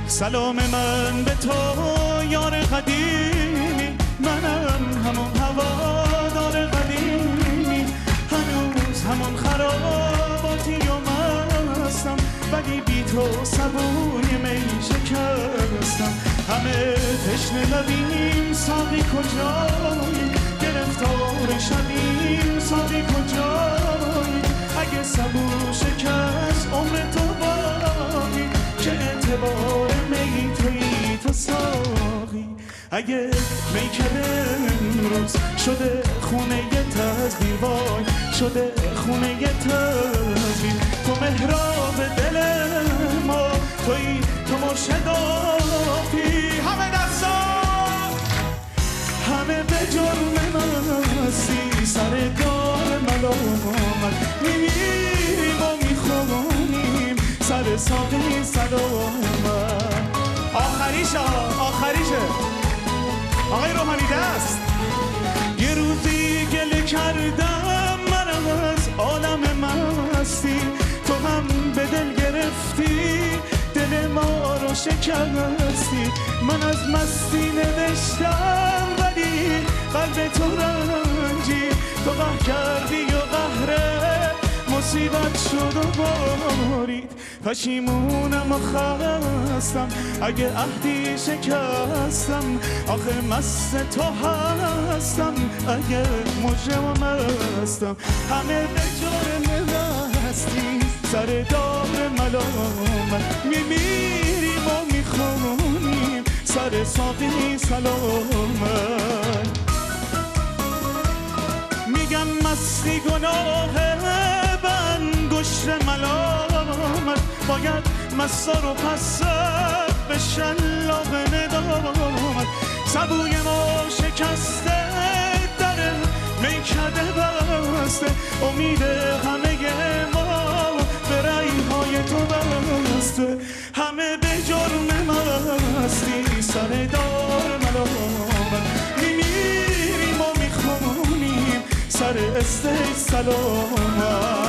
سلام من به تو یار قدیمی، منم همون هوادار قدیمی، هنوز همون خراباتی و مستم، ولی بی تو سبوی می شکستم. همه تشنه لبیم ساقی کجایی، گرفتار شبیم ساقی کجایی، اگه سبو شکست عمر تو باقی، که اعتبار می تویی تو ساقی. اگه میکده امروز شده خونه تزویر، وای شده خونه تزویر، تو محراب دل ما تویی، تو مرشد آفی. همه دستا همه به جرم مستی، سر دار ملامت میمیریم و میخونیم، سر ساقی سلامت. آخریشه آقای روحانی دست. یه روزی گله کردم من از عالم مستی، تو هم به دل گرفتی دل ما رو شکستی. من از مستی نوشتم ولی قلب تو رنجی، تو قهر کردی و قهره مصیبت شد و بارید. پشیمونم و خستم اگه عهدی شکستم، آخه مست تو هستم اگه مجرم و مستم. همه به جرم مستی، سر دار ملامت میمیریم و میخونیم، سر ساقی سلامت. میگم مستی گناهه بنگشت ملامت، باید مستا رو پس به شلاق ندامت. سبوی ما شکسته در میکده بسته، امید همه ما به رایهای تو بسته. همه به جرم مستی، سر دار ملامت میمیریم و میخونیم، سر استیج سلامت.